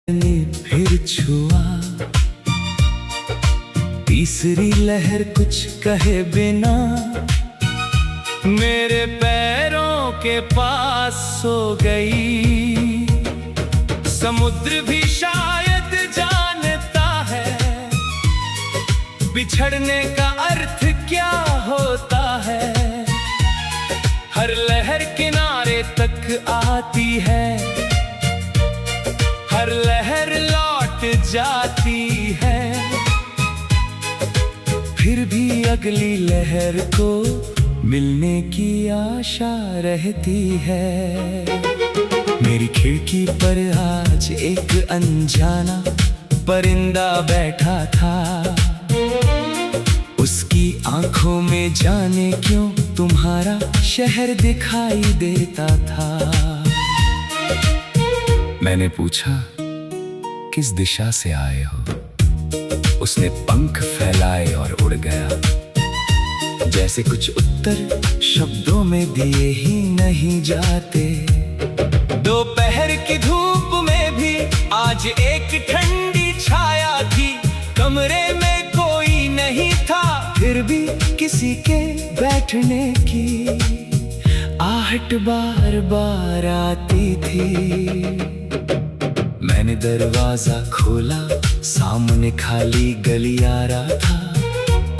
ने फिर छुआ, तीसरी लहर कुछ कहे बिना मेरे पैरों के पास सो गई। समुद्र भी शायद जानता है बिछड़ने का अर्थ क्या होता है। हर लहर किनारे तक आती है, हर लहर लौट जाती है, फिर भी अगली लहर को मिलने की आशा रहती है। मेरी खिड़की पर आज एक अनजाना परिंदा बैठा था, उसकी आंखों में जाने क्यों तुम्हारा शहर दिखाई देता था। मैंने पूछा किस दिशा से आए हो, उसने पंख फैलाए और उड़ गया, जैसे कुछ उत्तर शब्दों में दिए ही नहीं जाते। दोपहर की धूप में भी आज एक ठंडी छाया थी, कमरे में कोई नहीं था, फिर भी किसी के बैठने की आहट बार बार आती थी। मैंने दरवाजा खोला, सामने खाली गलियारा था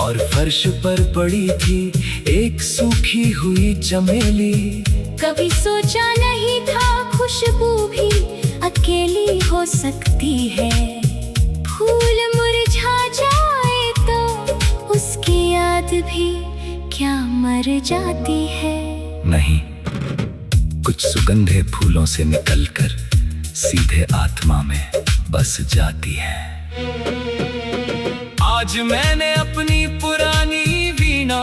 और फर्श पर पड़ी थी एक सूखी हुई चमेली। कभी सोचा नहीं था खुशबू भी अकेली हो सकती है। फूल मुरझा जाए तो उसकी याद भी क्या मर जाती है। नहीं, कुछ सुगंधे फूलों से निकलकर सीधे आत्मा में बस जाती है। आज मैंने अपनी पुरानी वीणा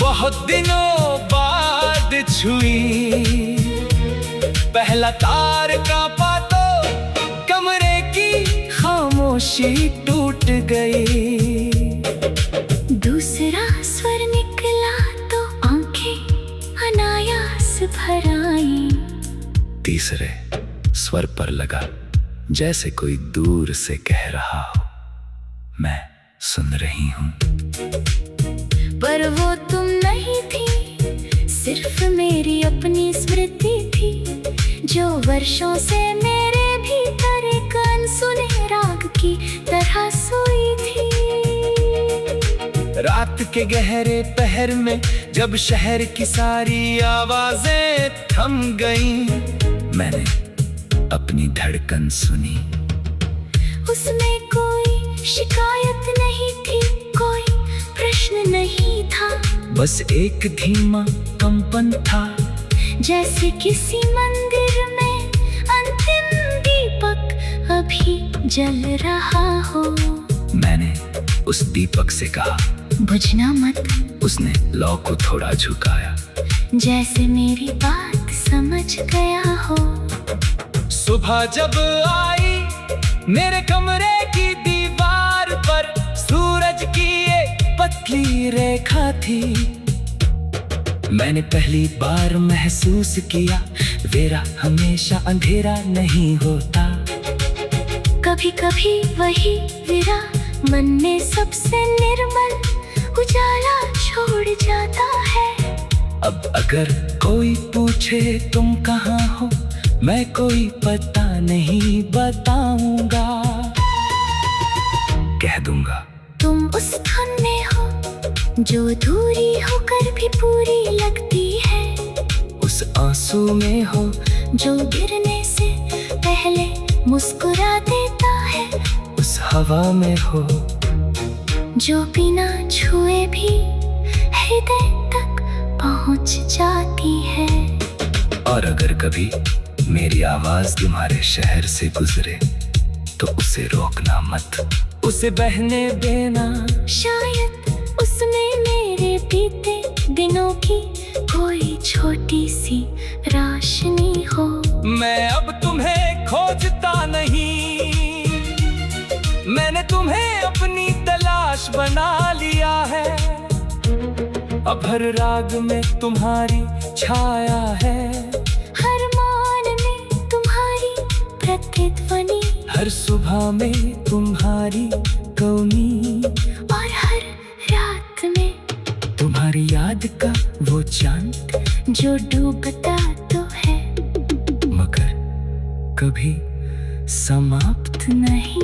बहुत दिनों बाद छुई। पहला तार कांपा तो कमरे की खामोशी टूट गई। दूसरा स्वर निकला तो आंखें अनायास भर आई। तीसरे स्वर पर लगा जैसे कोई दूर से कह रहा हो, मैं सुन रही हूँ। पर वो तुम नहीं थी, सिर्फ मेरी अपनी स्मृति थी, जो वर्षों से मेरे भीतर एक अनसुने राग की तरह सोई थी। रात के गहरे पहर में जब शहर की सारी आवाजें थम गईं, मैंने अपनी धड़कन सुनी। उसमें कोई शिकायत नहीं थी, कोई प्रश्न नहीं था, बस एक धीमा कंपन था, जैसे किसी मंदिर में अंतिम दीपक अभी जल रहा हो। मैंने उस दीपक से कहा, बुझना मत। उसने लौ को थोड़ा झुकाया, जैसे मेरी बात समझ गया हो। सुबह जब आई मेरे कमरे की दीवार पर सूरज की एक पतली रेखा थी। मैंने पहली बार महसूस किया मेरा हमेशा अंधेरा नहीं होता। कभी कभी वही विरा मन में सबसे निर्मल उजाला छोड़ जाता है। अब अगर कोई पूछे तुम कहाँ हो, मैं कोई पता नहीं बताऊंगा, कह दूंगा तुम उस धुन में हो जो दूरी होकर भी पूरी लगती है, उस आंसू में हो जो गिरने से पहले मुस्कुरा देता है, उस हवा में हो जो बिना छुए भी हृदय तक पहुंच जाती है। और अगर कभी मेरी आवाज तुम्हारे शहर से गुजरे तो उसे रोकना मत, उसे बहने देना। शायद उसमें मेरे बीते दिनों की कोई छोटी सी रोशनी हो। मैं अब तुम्हें खोजता नहीं, मैंने तुम्हें अपनी तलाश बना लिया है। अब हर राग में तुम्हारी छाया है, हर मान में तुम्हारी प्रतिध्वनि, हर सुबह में तुम्हारी कौनी, और हर रात में तुम्हारी याद का वो चांद जो डूबता तो है मगर कभी समाप्त नहीं